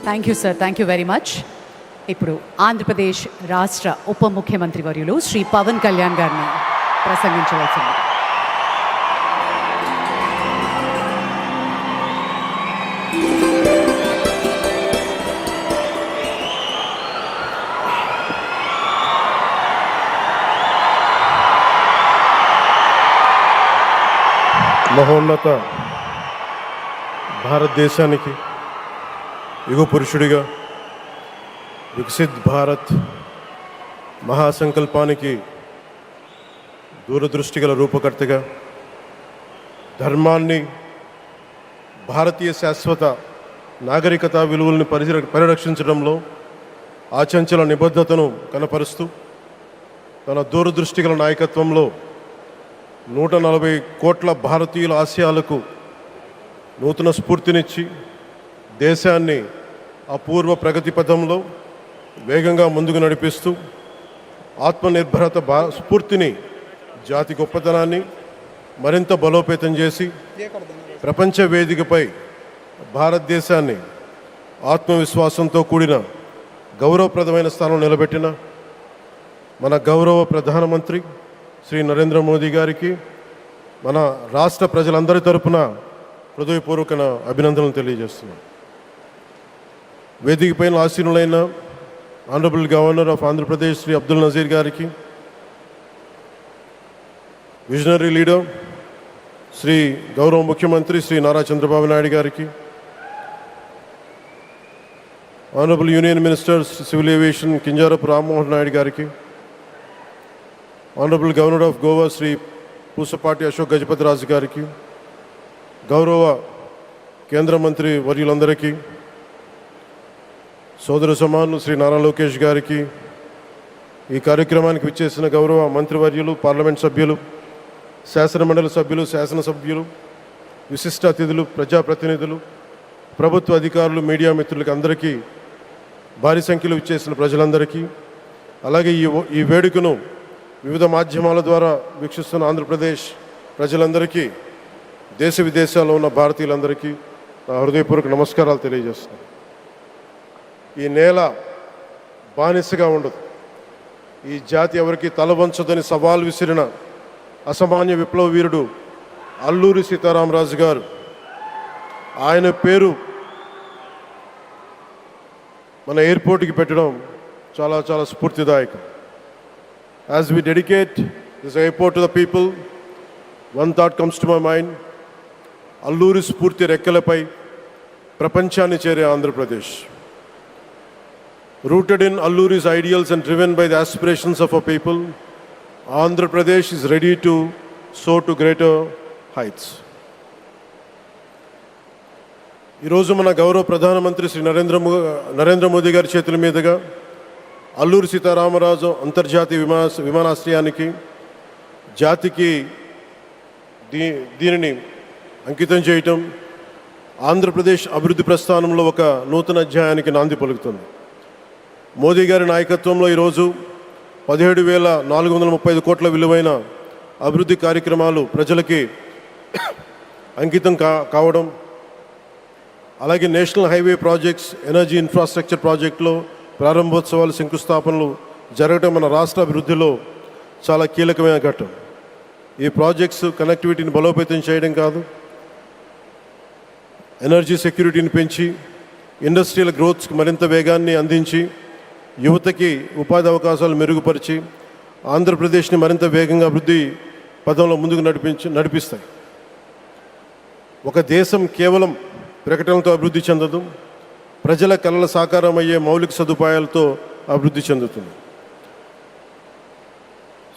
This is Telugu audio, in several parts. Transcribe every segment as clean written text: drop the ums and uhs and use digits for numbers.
Thank you sir, thank you very much. ఇప్పుడు ఆంధ్రప్రదేశ్ రాష్ట్ర ఉప ముఖ్యమంత్రి వర్యులు శ్రీ పవన్ కళ్యాణ్ గారిని ప్రసంగించవలసింది. మహోన్నత భారతదేశానికి యుగ పురుషుడిగా, వికసిత్ భారత్ మహాసంకల్పానికి దూరదృష్టి గల రూపకర్తగా, ధర్మాన్ని, భారతీయ శాశ్వత నాగరికత విలువల్ని పరిరక్షించడంలో ఆచంచల నిబద్ధతను కనపరుస్తూ తన దూరదృష్టి గల నాయకత్వంలో 140 కోట్ల భారతీయుల ఆశయాలకు నూతన స్ఫూర్తినిచ్చి దేశాన్ని అపూర్వ ప్రగతి పథంలో వేగంగా ముందుకు నడిపిస్తూ ఆత్మనిర్భరత స్ఫూర్తిని, జాతి గొప్పతనాన్ని మరింత బలోపేతం చేసి ప్రపంచ వేదికపై భారతదేశాన్ని ఆత్మవిశ్వాసంతో కూడిన గౌరవప్రదమైన స్థానం నిలబెట్టిన మన గౌరవ ప్రధానమంత్రి శ్రీ నరేంద్ర మోదీ గారికి మన రాష్ట్ర ప్రజలందరి తరపున హృదయపూర్వక అభినందనలు తెలియజేస్తున్నాం. వేదిక పైన ఆసీనులైన honourable governor of Andhra Pradesh Shri Abdul Nazeer గారికి, విజనరీ లీడర్ శ్రీ గౌరవ ముఖ్యమంత్రి శ్రీ నారా చంద్రబాబు నాయుడు గారికి, honourable union minister civil aviation Kinjarapu Rammohan Naidu గారికి, honourable governor of Goa Shri Pusapati Ashok Gajapathi Raju గారికి, గౌరవ కేంద్ర మంత్రి వర్యులందరికీ, సోదర సమానులు శ్రీ నారా లోకేష్ గారికి, ఈ కార్యక్రమానికి విచ్చేసిన గౌరవ మంత్రివర్యులు, పార్లమెంట్ సభ్యులు, శాసనమండలి సభ్యులు, శాసనసభ్యులు, విశిష్ట అతిథులు, ప్రజాప్రతినిధులు, ప్రభుత్వ అధికారులు, మీడియా మిత్రులకి అందరికీ, భారీ సంఖ్యలో విచ్చేసిన ప్రజలందరికీ, అలాగే ఈ వేడుకను వివిధ మాధ్యమాల ద్వారా వీక్షిస్తున్న ఆంధ్రప్రదేశ్ ప్రజలందరికీ, దేశ విదేశాల్లో ఉన్న భారతీయులందరికీ నా హృదయపూర్వక నమస్కారాలు తెలియజేస్తున్నాను. ఈ నేల బానిసగా ఉండదు, ఈ జాతి ఎవరికి తల వంచదని సవాల్ విసిరిన అసామాన్య విప్లవ వీరుడు అల్లూరి సీతారామరాజు గారు, ఆయన పేరు మన ఎయిర్పోర్ట్కి పెట్టడం చాలా చాలా స్ఫూర్తిదాయకం. As we dedicate this airport to the people, one thought comes to my mind: Alluri స్ఫూర్తి రెక్కలపై ప్రపంచాన్ని చేరే Andhra Pradesh. Rooted in Alluri's ideals and driven by the aspirations of our people, Andhra Pradesh is ready to soar to greater heights. ఈరోజు మన గౌరవ ప్రధానమంత్రి శ్రీ నరేంద్ర మోదీ గారి చేతుల మీదుగా అల్లూరి సీతారామరాజు అంతర్జాతీయ విమానాశ్రయానికి, జాతికి దీనిని అంకితం చేయటం ఆంధ్రప్రదేశ్ అభివృద్ధి ప్రస్థానంలో ఒక నూతన అధ్యాయానికి నాంది పలుకుతుంది. మోదీ గారి నాయకత్వంలో ఈరోజు 17,435 కోట్ల విలువైన అభివృద్ధి కార్యక్రమాలు ప్రజలకి అంకితం కావడం, అలాగే national highway projects, energy infrastructure ప్రాజెక్టులో ప్రారంభోత్సవాలు, శంకుస్థాపనలు జరగడం మన రాష్ట్ర అభివృద్ధిలో చాలా కీలకమైన ఘట్టం. ఈ ప్రాజెక్ట్స్ కనెక్టివిటీని బలోపేతం చేయడం కాదు, ఎనర్జీ సెక్యూరిటీని పెంచి ఇండస్ట్రియల్ గ్రోత్స్కి మరింత వేగాన్ని అందించి యువతకి ఉపాధి అవకాశాలు మెరుగుపరిచి ఆంధ్రప్రదేశ్ని మరింత వేగంగా అభివృద్ధి పదంలో ముందుకు నడిపిస్తాయి. ఒక దేశం కేవలం ప్రకటనలతో అభివృద్ధి చెందదు, ప్రజల కళల సాకారం అయ్యే మౌలిక సదుపాయాలతో అభివృద్ధి చెందుతుంది.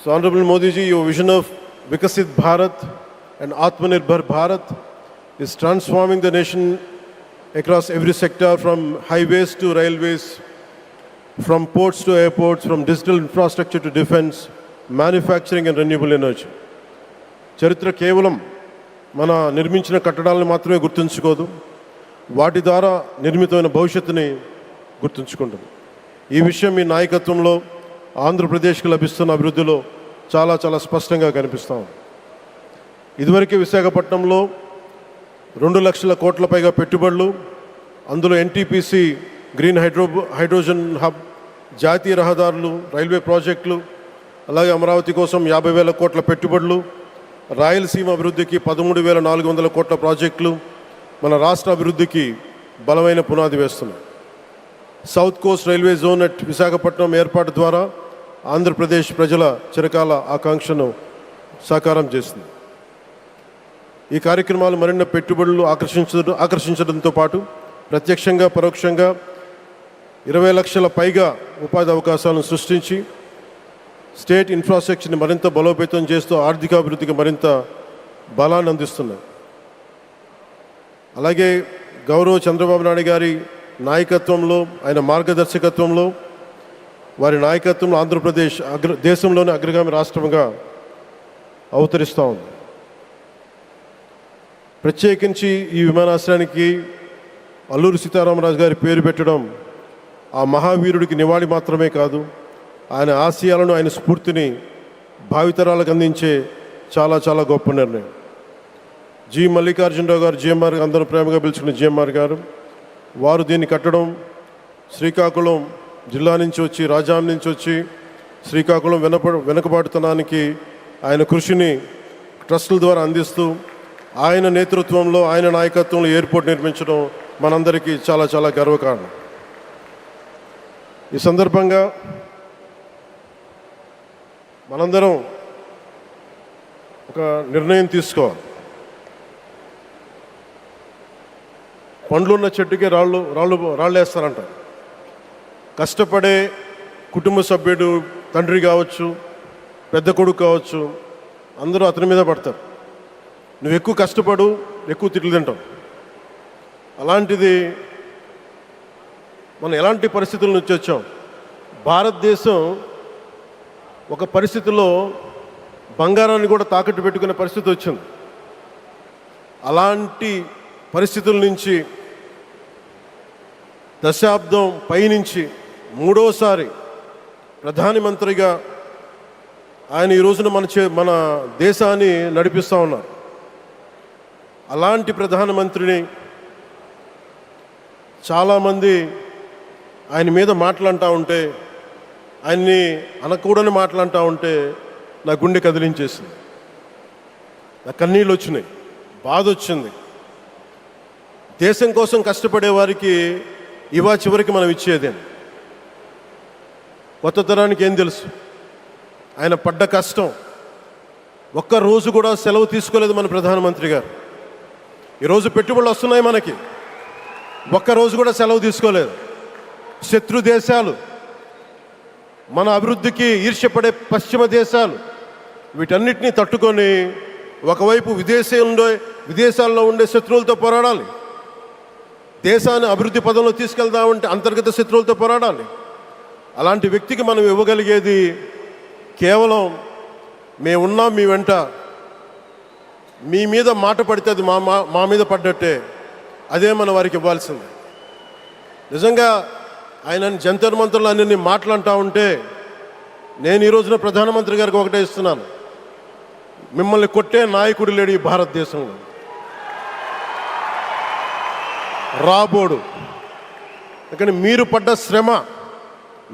So honourable Modiji, your vision of Viksit Bharat and Atmanirbhar Bharat is transforming the nation across every sector, from highways to railways, from ports to airports, from digital infrastructure to defense, manufacturing and renewable energy. చరిత్ర కేవలం మన నిర్మించిన కట్టడాలను మాత్రమే గుర్తుంచుకోదు, వాటి ద్వారా నిర్మితమైన భవిష్యత్తుని గుర్తుంచుకుంటుంది. ఈ విషయం మీ నాయకత్వంలో ఆంధ్రప్రదేశ్కి లభిస్తున్న అభివృద్ధిలో చాలా చాలా స్పష్టంగా కనిపిస్తాం. ఇదివరకే విశాఖపట్నంలో 2 లక్షల కోట్ల పైగా పెట్టుబడులు, అందులో ఎన్టీపీసీ గ్రీన్ హైడ్రోజన్ హబ్, జాతీయ రహదారులు, రైల్వే ప్రాజెక్టులు, అలాగే అమరావతి కోసం 50,000 కోట్ల పెట్టుబడులు, రాయలసీమ అభివృద్ధికి 13,400 కోట్ల ప్రాజెక్టులు మన రాష్ట్ర అభివృద్ధికి బలమైన పునాది వేస్తున్నాయి. South Coast railway zone at Visakhapatnam ఏర్పాటు ద్వారా ఆంధ్రప్రదేశ్ ప్రజల చిరకాల ఆకాంక్షను సాకారం చేసింది. ఈ కార్యక్రమాలు మరిన్ని పెట్టుబడులు ఆకర్షించడంతో పాటు ప్రత్యక్షంగా పరోక్షంగా 20 లక్షల పైగా ఉపాధి అవకాశాలను సృష్టించి స్టేట్ ఇన్ఫ్రాస్ట్రక్చర్ని మరింత బలోపేతం చేస్తూ ఆర్థికాభివృద్ధికి మరింత బలాన్ని అందిస్తున్నాయి. అలాగే గౌరవ చంద్రబాబు నాయుడు గారి నాయకత్వంలో, ఆయన మార్గదర్శకత్వంలో, వారి నాయకత్వంలో ఆంధ్రప్రదేశ్ దేశంలోనే అగ్రగామి రాష్ట్రంగా అవతరిస్తూ ఉంది. ప్రత్యేకించి ఈ విమానాశ్రయానికి అల్లూరి సీతారామరాజు గారి పేరు పెట్టడం ఆ మహావీరుడికి నివాళి మాత్రమే కాదు, ఆయన ఆశయాలను, ఆయన స్ఫూర్తిని భావితరాలకు అందించే చాలా చాలా గొప్ప నిర్ణయం. జి మల్లికార్జునరావు గారు, జిఎంఆర్, అందరూ ప్రేమగా పిలుచుకున్న జిఎంఆర్ గారు, వారు దీన్ని కట్టడం, శ్రీకాకుళం జిల్లా నుంచి వచ్చి, రాజాం నుంచి వచ్చి శ్రీకాకుళం వెనుకబాటుతనానికి ఆయన కృషిని ట్రస్టుల ద్వారా అందిస్తూ ఆయన నేతృత్వంలో, ఆయన నాయకత్వంలో ఎయిర్పోర్ట్ నిర్మించడం మనందరికీ చాలా చాలా గర్వకారణం. ఈ సందర్భంగా మనందరం ఒక నిర్ణయం తీసుకోవాలి. పండ్లున్న చెట్టుకే రాళ్ళు వేస్తారంట. కష్టపడే కుటుంబ సభ్యుడు, తండ్రి కావచ్చు, పెద్ద కొడుకు కావచ్చు, అందరూ అతని మీద పడతారు. నువ్వు ఎక్కువ కష్టపడు, ఎక్కువ తిట్లు తింటావు. అలాంటిది మనం ఎలాంటి పరిస్థితుల నుంచి వచ్చాం? భారతదేశం ఒక పరిస్థితిలో బంగారాన్ని కూడా తాకట్టు పెట్టుకునే పరిస్థితి వచ్చింది. అలాంటి పరిస్థితుల నుంచి దశాబ్దం పైనుంచి మూడోసారి ప్రధానమంత్రిగా ఆయన ఈ రోజున మన దేశాన్ని నడిపిస్తూ ఉన్నారు. అలాంటి ప్రధానమంత్రిని చాలామంది ఆయన మీద మాట్లాడుతూ ఉంటే, ఆయన్ని అనకూడని మాట్లాడుతూ ఉంటే నా గుండె కదిలించేసింది, నా కన్నీళ్ళు వచ్చినాయి, బాధ వచ్చింది. దేశం కోసం కష్టపడే వారికి ఇవా చివరికి మనం ఇచ్చేదేం. కొత్త తరానికి ఏం తెలుసు? ఆయన పడ్డ కష్టం. ఒక్కరోజు కూడా సెలవు తీసుకోలేదు మన ప్రధానమంత్రి గారు. ఈరోజు పెట్టుబడులు వస్తున్నాయి మనకి, ఒక్కరోజు కూడా సెలవు తీసుకోలేదు. శత్రు దేశాలు, మన అభివృద్ధికి ఈర్ష్యపడే పశ్చిమ దేశాలు, వీటన్నిటినీ తట్టుకొని ఒకవైపు విదేశాల్లో ఉండే శత్రువులతో పోరాడాలి, దేశాన్ని అభివృద్ధి పదంలో తీసుకెళ్దామంటే అంతర్గత శత్రువులతో పోరాడాలి. అలాంటి వ్యక్తికి మనం ఇవ్వగలిగేది కేవలం మేమున్నాం మీ వెంట, మీ మీద మాట పడితే అది మా మీద పడ్డట్టే, అదే మనం వారికి ఇవ్వాల్సింది. నిజంగా ఆయన జంతర్ మంత్రులు అన్ని మాట్లాడుతూ ఉంటే నేను ఈ రోజున ప్రధానమంత్రి గారికి ఒకటే ఇస్తున్నాను, మిమ్మల్ని కొట్టే నాయకుడు లేడు ఈ భారతదేశంలో, రాబోడు. కానీ మీరు పడ్డ శ్రమ,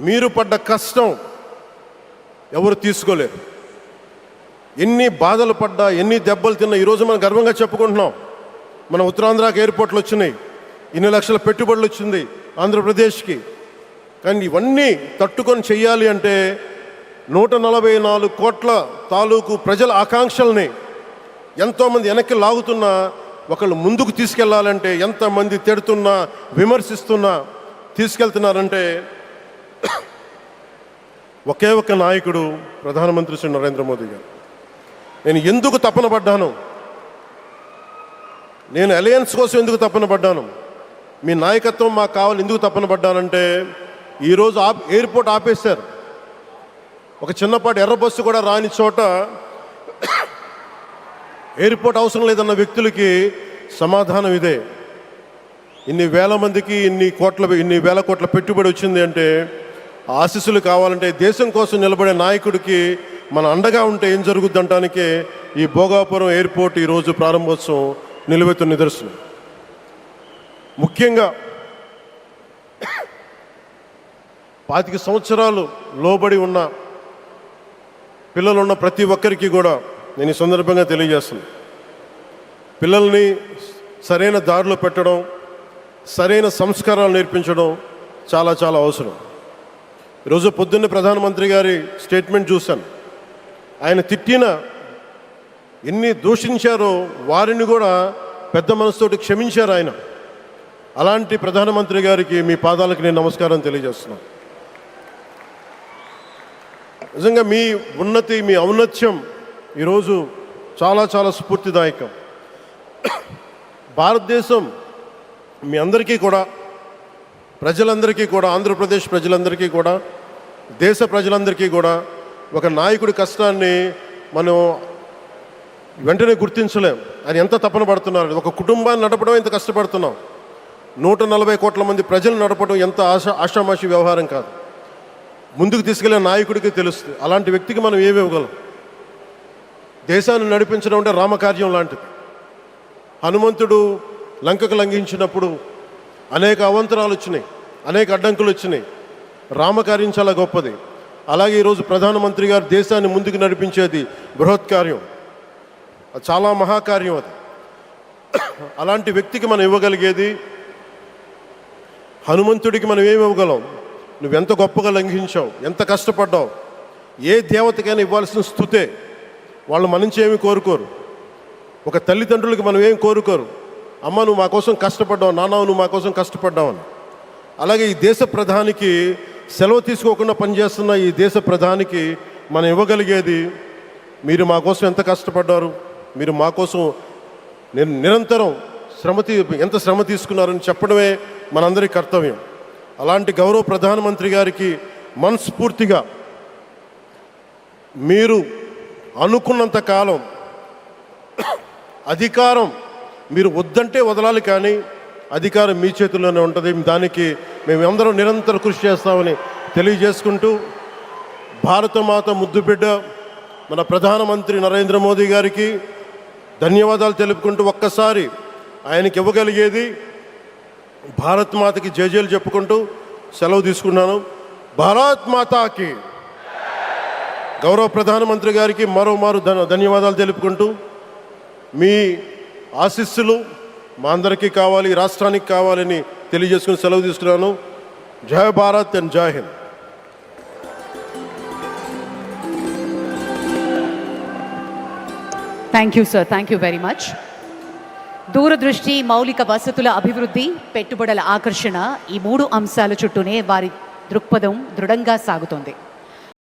మీరు పడ్డ కష్టం ఎవరు తీసుకోలేరు. ఎన్ని బాధలు పడ్డా, ఎన్ని దెబ్బలు తిన్నా ఈరోజు మనం గర్వంగా చెప్పుకుంటున్నాం. మన ఉత్తరాంధ్రకి ఎయిర్పోర్ట్లు వచ్చినాయి, ఇన్ని లక్షల పెట్టుబడులు వచ్చింది ఆంధ్రప్రదేశ్కి. కానీ ఇవన్నీ తట్టుకొని చెయ్యాలి అంటే 144 కోట్ల తాలూకు ప్రజల ఆకాంక్షల్ని ఎంతోమంది వెనక్కి లాగుతున్నా, ఒకళ్ళు ముందుకు తీసుకెళ్లాలంటే ఎంతమంది తిడుతున్నా, విమర్శిస్తున్నా తీసుకెళ్తున్నారంటే ఒకే ఒక్క నాయకుడు, ప్రధానమంత్రి శ్రీ నరేంద్ర మోదీ గారు. నేను ఎందుకు తపన పడ్డాను, నేను అలయన్స్ కోసం ఎందుకు తపన పడ్డాను, మీ నాయకత్వం మాకు కావాలి ఎందుకు తపన పడ్డానంటే, ఈరోజు ఎయిర్పోర్ట్ ఆపేశారు. ఒక చిన్నపాటి ఎర్ర బస్సు కూడా రాని చోట ఎయిర్పోర్ట్ అవసరం లేదన్న వ్యక్తులకి సమాధానం ఇదే. ఇన్ని వేల మందికి ఇన్ని వేల కోట్ల పెట్టుబడి వచ్చింది అంటే ఆశీస్సులు కావాలంటే, దేశం కోసం నిలబడే నాయకుడికి మన అండగా ఉంటే ఏం జరుగుద్ది అంటానికే ఈ భోగాపురం ఎయిర్పోర్ట్ ఈరోజు ప్రారంభోత్సవం నిలువెత్తు నిదర్శనం. ముఖ్యంగా 25 సంవత్సరాలు లోబడి ఉన్న పిల్లలు ఉన్న ప్రతి ఒక్కరికి కూడా నేను ఈ సందర్భంగా తెలియజేస్తున్నాను. పిల్లల్ని సరైన దారిలో పెట్టడం, సరైన సంస్కారాలు నేర్పించడం చాలా చాలా అవసరం. ఈరోజు పొద్దున్నే ప్రధానమంత్రి గారి స్టేట్మెంట్ చూశాను. ఆయన తిట్టిన ఎన్ని దూషించారో వారిని కూడా పెద్ద మనసుతోటి క్షమించారు ఆయన. అలాంటి ప్రధానమంత్రి గారికి మీ పాదాలకు నేను నమస్కారం తెలియజేస్తున్నాను. నిజంగా మీ ఉన్నతి, మీ ఔన్నత్యం ఈరోజు చాలా చాలా స్ఫూర్తిదాయకం. భారతదేశం మీ అందరికీ కూడా, ప్రజలందరికీ కూడా, ఆంధ్రప్రదేశ్ ప్రజలందరికీ కూడా, దేశ ప్రజలందరికీ కూడా ఒక నాయకుడి కష్టాన్ని మనం వెంటనే గుర్తించలేం. ఆయన ఎంత తపన పడుతున్నారు. ఒక కుటుంబాన్ని నడపడం ఎంత కష్టపడుతున్నాం. 140 కోట్ల మంది ప్రజలు నడపడం ఎంత ఆషామాషి వ్యవహారం కాదు. ముందుకు తీసుకెళ్లే నాయకుడికి తెలుస్తుంది. అలాంటి వ్యక్తికి మనం ఏమి ఇవ్వగలం. దేశాన్ని నడిపించడం అంటే రామకార్యం లాంటిది. హనుమంతుడు లంకకు లంఘించినప్పుడు అనేక అవంతరాలు వచ్చినాయి, అనేక అడ్డంకులు వచ్చినాయి. రామకార్యం చాలా గొప్పది. అలాగే ఈరోజు ప్రధానమంత్రి గారు దేశాన్ని ముందుకు నడిపించేది బృహత్కార్యం, చాలా మహాకార్యం అది. అలాంటి వ్యక్తికి మనం ఇవ్వగలిగేది, హనుమంతుడికి మనం ఏమి ఇవ్వగలం? నువ్వెంత గొప్పగా లంఘించావు, ఎంత కష్టపడ్డావు. ఏ దేవతకైనా ఇవ్వాల్సిన స్తుతే. వాళ్ళు మన నుంచి ఏమి కోరుకోరు. ఒక తల్లిదండ్రులకి మనం ఏం కోరుకోరు. అమ్మ నువ్వు మా కోసం కష్టపడ్డావు, నాన్న నువ్వు మా కోసం కష్టపడ్డావు అని. అలాగే ఈ దేశ ప్రధానికి, సెలవు తీసుకోకుండా పనిచేస్తున్న ఈ దేశ ప్రధానికి మనం ఇవ్వగలిగేది, మీరు మా కోసం ఎంత కష్టపడ్డారు, మీరు మా కోసం నిరంతరం ఎంత శ్రమ తీసుకున్నారని చెప్పడమే మనందరి కర్తవ్యం. అలాంటి గౌరవ ప్రధానమంత్రి గారికి మనస్ఫూర్తిగా మీరు అనుకున్నంత కాలం అధికారం మీరు వద్దంటే వదలాలి, కానీ అధికారం మీ చేతుల్లోనే ఉంటుంది. దానికి మేమందరం నిరంతర కృషి చేస్తామని తెలియజేసుకుంటూ, భారతమాత ముద్దుబిడ్డ మన ప్రధానమంత్రి నరేంద్ర మోదీ గారికి ధన్యవాదాలు తెలుపుకుంటూ, ఒక్కసారి ఆయనకి ఇవ్వగలిగేది భారత్ మాతకి జేజేలు చెప్పుకుంటూ సెలవు తీసుకున్నాను. భారత్ మాతాకి, గౌరవ ప్రధానమంత్రి గారికి మరోమారు ధన్యవాదాలు తెలుపుకుంటూ, మీ ఆశీస్సులు మా అందరికీ కావాలి, రాష్ట్రానికి కావాలని తెలియజేసుకుని సెలవు తీసుకున్నాను. జై భారత్ అండ్ జై Hind. Thank you sir, thank you very much. దూరదృష్టి, మౌలిక వసతుల అభివృద్ధి, పెట్టుబడుల ఆకర్షణ, ఈ 3 అంశాల చుట్టూనే వారి దృక్పథం దృఢంగా సాగుతోంది.